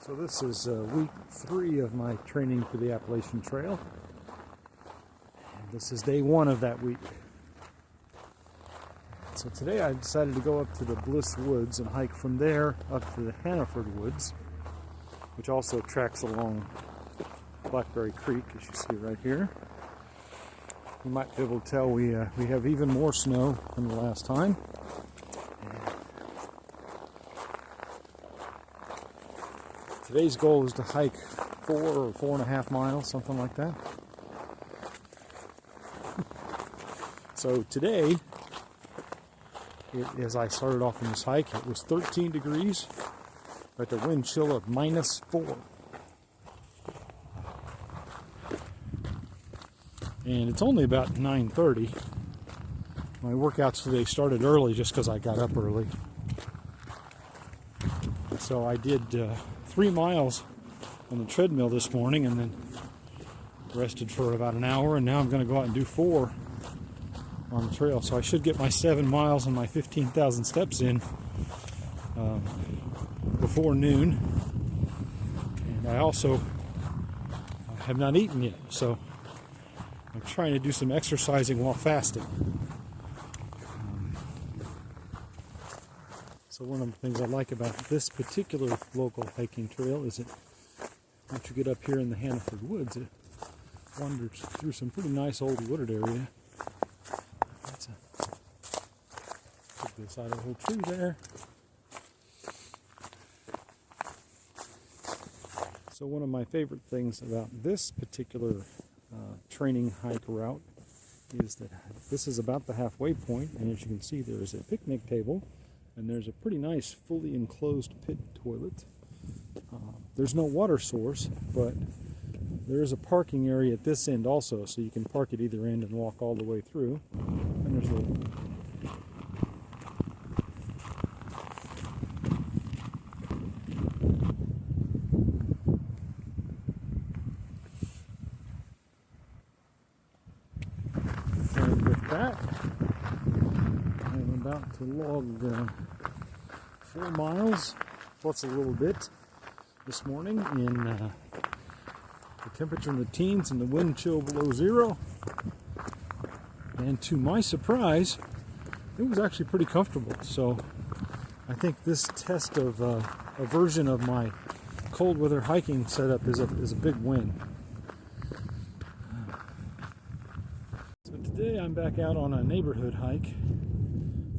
So this is week 3 of my training for the Appalachian Trail. And this is day 1 of that week. So today I decided to go up to the Bliss Woods and hike from there up to the Hannaford Woods, which also tracks along Blackberry Creek, as you see right here. You might be able to tell we have even more snow than the last time. Today's goal is to hike 4 or 4.5 miles, something like that. So today, as I started off on this hike, it was 13 degrees, but the wind chill of -4. And it's only about 9:30. My workouts today started early just because I got up early. So I did 3 miles on the treadmill this morning and then rested for about an hour, and now I'm going to go out and do 4 on the trail. So I should get my 7 miles and my 15,000 steps in before noon. And I also have not eaten yet, so I'm trying to do some exercising while fasting. So one of the things I like about this particular local hiking trail is that once you get up here in the Hannaford Woods, it wanders through some pretty nice old wooded area. Take the side of a whole tree there. So one of my favorite things about this particular training hike route is that this is about the halfway point, and as you can see, there is a picnic table. And there's a pretty nice fully enclosed pit toilet. There's no water source, but there is a parking area at this end also, so you can park at either end and walk all the way through. And there's a and with that, I'm about to log 4 miles plus a little bit this morning in the temperature in the teens and the wind chill below 0. And to my surprise, it was actually pretty comfortable. So I think this test of a version of my cold weather hiking setup is a big win. So today I'm back out on a neighborhood hike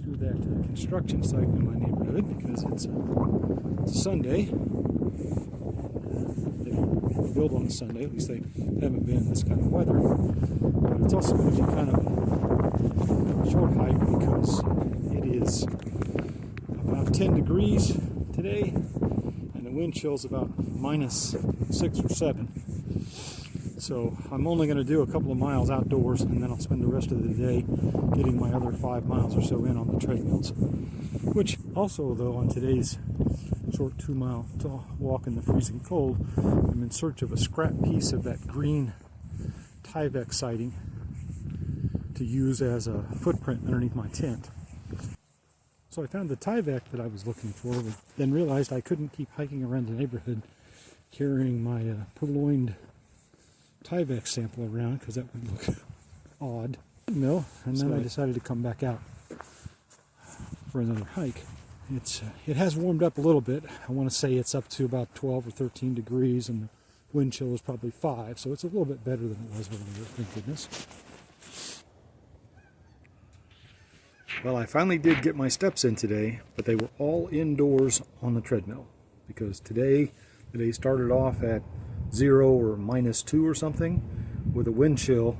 through that construction site in my neighborhood because it's a Sunday. They don't build on a Sunday, at least they haven't been in this kind of weather. But it's also going to be kind of a short hike because it is about 10 degrees today and the wind chill's about -6 or 7. So I'm only going to do a couple of miles outdoors, and then I'll spend the rest of the day getting my other 5 miles or so in on the treadmills. Which also, though, on today's short 2-mile walk in the freezing cold, I'm in search of a scrap piece of that green Tyvek siding to use as a footprint underneath my tent. So I found the Tyvek that I was looking for, but then realized I couldn't keep hiking around the neighborhood carrying my purloined Tyvek sample around because that would look odd. And then I decided to come back out for another hike. It has warmed up a little bit. I want to say it's up to about 12 or 13 degrees, and the wind chill is probably 5, so it's a little bit better than it was earlier, thank goodness. Well, I finally did get my steps in today, but they were all indoors on the treadmill because the day started off at 0 or -2 or something, with a wind chill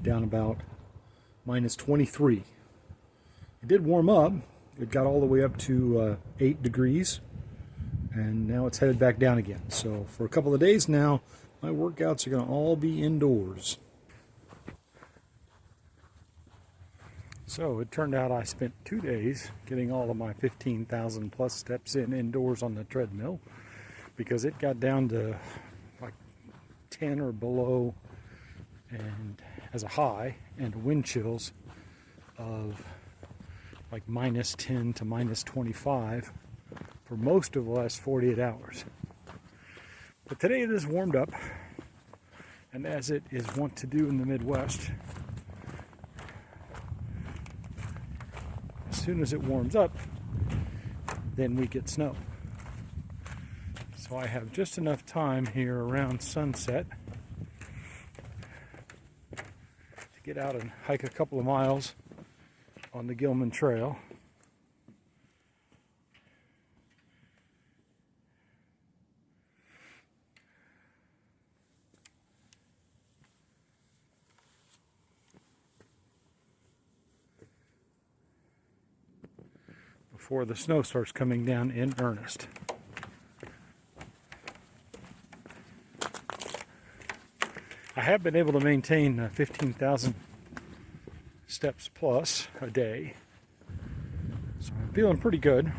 down about -23. It did warm up. It got all the way up to 8 degrees, and now it's headed back down again. So for a couple of days now, my workouts are going to all be indoors. So it turned out I spent 2 days getting all of my 15,000 plus steps in indoors on the treadmill, because it got down to like 10 or below and as a high, and wind chills of like -10 to -25 for most of the last 48 hours. But today it is warmed up, and as it is wont to do in the Midwest, as soon as it warms up, then we get snow. So I have just enough time here around sunset to get out and hike a couple of miles on the Gilman Trail. Before the snow starts coming down in earnest. I have been able to maintain 15,000 steps plus a day, so I'm feeling pretty good.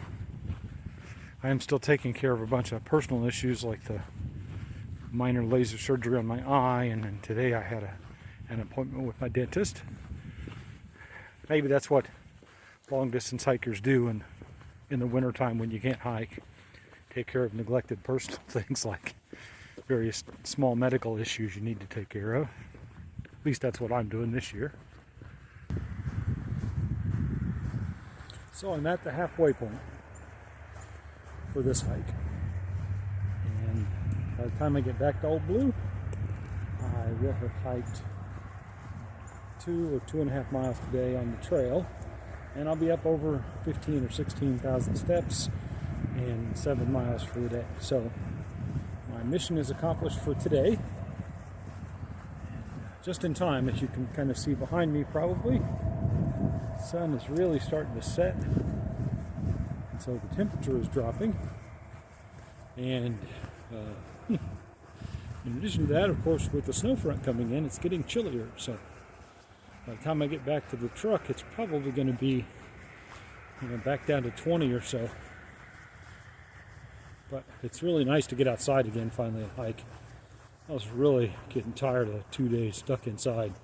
I am still taking care of a bunch of personal issues like the minor laser surgery on my eye, and then today I had an appointment with my dentist. Maybe that's what long distance hikers do in the wintertime when you can't hike. Take care of neglected personal things like various small medical issues you need to take care of. At least that's what I'm doing this year. So I'm at the halfway point for this hike. And by the time I get back to Old Blue, I will have hiked 2 or 2.5 miles today on the trail. And I'll be up over 15 or 16,000 steps and 7 miles for the day. So my mission is accomplished for today. Just in time, as you can kind of see behind me probably. The sun is really starting to set. And so the temperature is dropping. And in addition to that, of course, with the snow front coming in, it's getting chillier. So by the time I get back to the truck, it's probably going to be, back down to 20 or so. But it's really nice to get outside again, finally, and hike. I was really getting tired of 2 days stuck inside.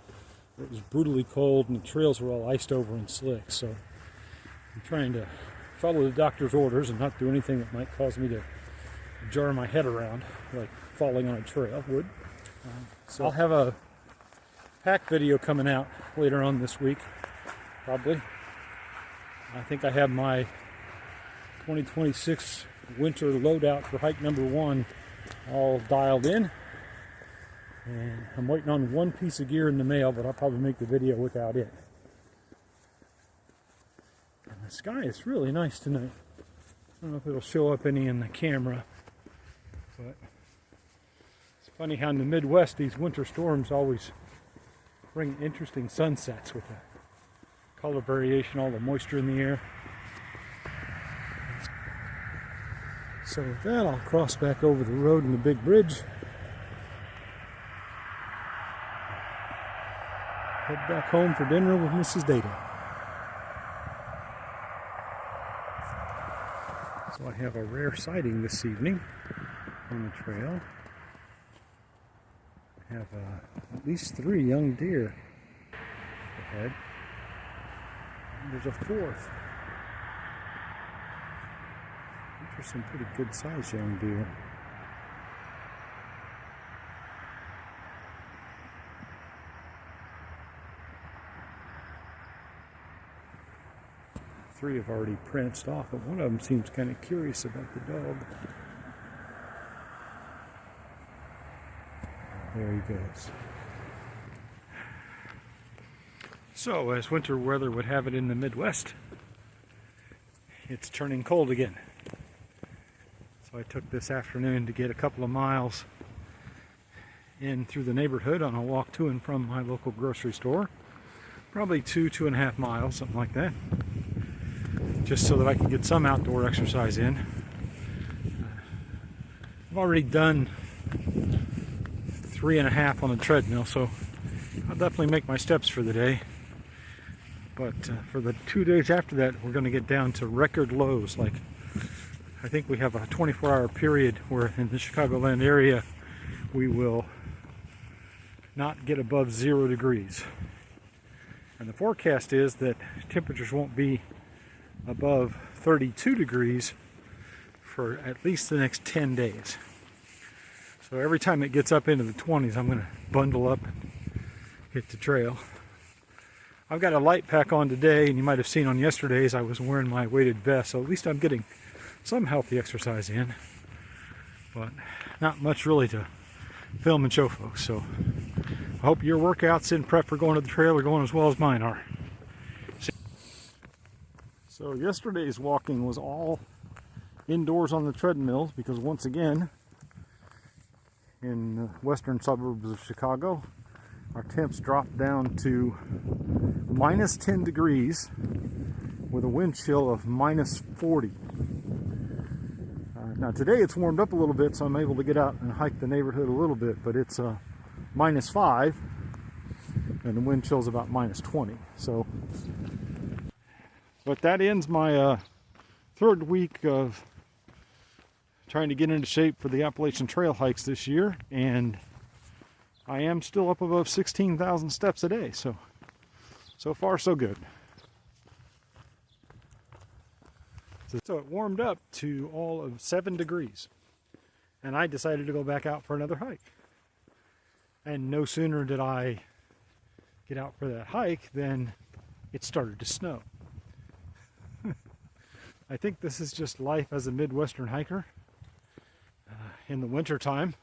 It was brutally cold, and the trails were all iced over and slick. So I'm trying to follow the doctor's orders and not do anything that might cause me to jar my head around, like falling on a trail would. So I'll have a pack video coming out later on this week, probably. I think I have my 2026 winter loadout for hike number 1 all dialed in, and I'm waiting on one piece of gear in the mail, but I'll probably make the video without it. And the sky is really nice tonight. I don't know if it'll show up any in the camera, but it's funny how in the Midwest these winter storms always bring interesting sunsets with the color variation, all the moisture in the air. So with that, I'll cross back over the road in the big bridge. Head back home for dinner with Mrs. Data. So I have a rare sighting this evening on the trail. I have at least 3 young deer ahead. And there's a 4th. These are some pretty good sized young deer. Three have already pranced off, but one of them seems kind of curious about the dog. There he goes. So, as winter weather would have it in the Midwest, it's turning cold again. So I took this afternoon to get a couple of miles in through the neighborhood on a walk to and from my local grocery store. Probably 2.5 miles, something like that. Just so that I can get some outdoor exercise in. I've already done 3.5 on the treadmill, so I'll definitely make my steps for the day. But for the 2 days after that, we're going to get down to record lows. Like, I think we have a 24-hour period where in the Chicagoland area we will not get above 0 degrees. And the forecast is that temperatures won't be above 32 degrees for at least the next 10 days. So every time it gets up into the 20s, I'm going to bundle up and hit the trail. I've got a light pack on today, and you might have seen on yesterday's I was wearing my weighted vest, so at least I'm getting some healthy exercise in. But not much really to film and show folks. So I hope your workouts in prep for going to the trail are going as well as mine are. So yesterday's walking was all indoors on the treadmills because once again, in the western suburbs of Chicago, our temps dropped down to minus 10 degrees with a wind chill of minus 40. Now today it's warmed up a little bit, so I'm able to get out and hike the neighborhood a little bit, but it's minus 5 and the wind chill's about minus 20. So, but that ends my third week of trying to get into shape for the Appalachian Trail hikes this year, and I am still up above 16,000 steps a day, so far so good. So it warmed up to all of 7 degrees, and I decided to go back out for another hike. And no sooner did I get out for that hike than it started to snow. I think this is just life as a Midwestern hiker in the winter time,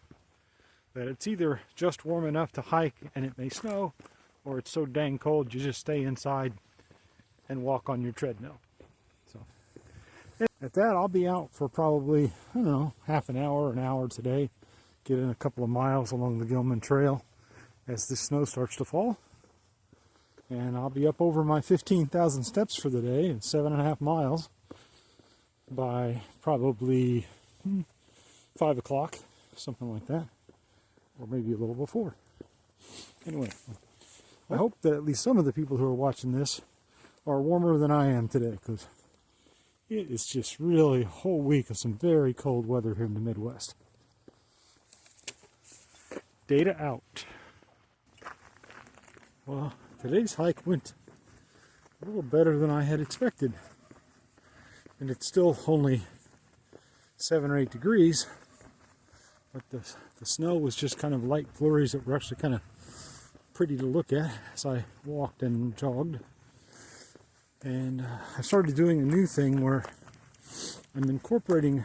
that it's either just warm enough to hike and it may snow, or it's so dang cold you just stay inside and walk on your treadmill. So at that, I'll be out for probably, I don't know, half an hour today, get in a couple of miles along the Gilman Trail as the snow starts to fall. And I'll be up over my 15,000 steps for the day and 7.5 miles by probably 5 o'clock, something like that, or maybe a little before. Anyway, I hope that at least some of the people who are watching this are warmer than I am today, because it is just really a whole week of some very cold weather here in the Midwest. Data out. Well, today's hike went a little better than I had expected. And it's still only 7 or 8 degrees, but the snow was just kind of light flurries that were actually kind of pretty to look at as I walked and jogged. And I started doing a new thing where I'm incorporating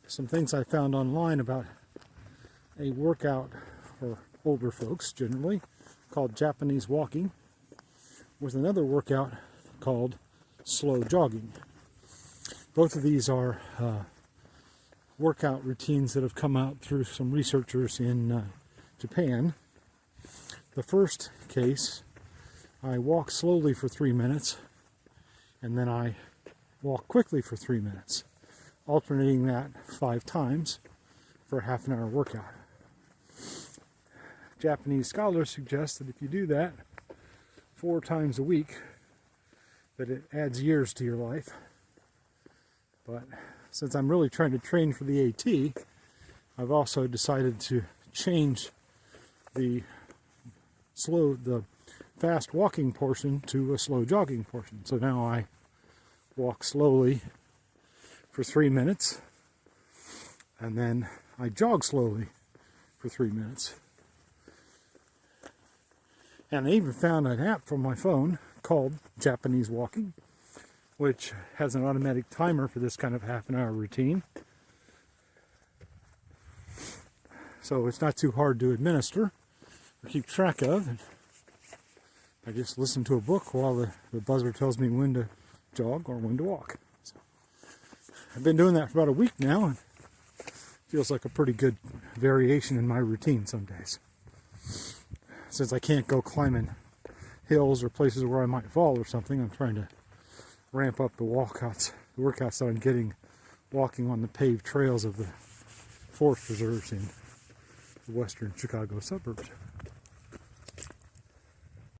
some things I found online about a workout for older folks generally called Japanese walking, with another workout called slow jogging. Both of these are workout routines that have come out through some researchers in Japan. The first case, I walk slowly for 3 minutes, and then I walk quickly for 3 minutes, alternating that 5 times for a half an hour workout. Japanese scholars suggest that if you do that 4 times a week, that it adds years to your life. But since I'm really trying to train for the AT, I've also decided to change the fast walking portion to a slow jogging portion. So now I walk slowly for 3 minutes, and then I jog slowly for 3 minutes. And I even found an app from my phone called Japanese Walking, which has an automatic timer for this kind of half an hour routine. So it's not too hard to administer or keep track of. And I just listen to a book while the buzzer tells me when to jog or when to walk. So I've been doing that for about a week now, and it feels like a pretty good variation in my routine some days. Since I can't go climbing hills or places where I might fall or something, I'm trying to ramp up the workouts that I'm getting walking on the paved trails of the forest preserves in the western Chicago suburbs.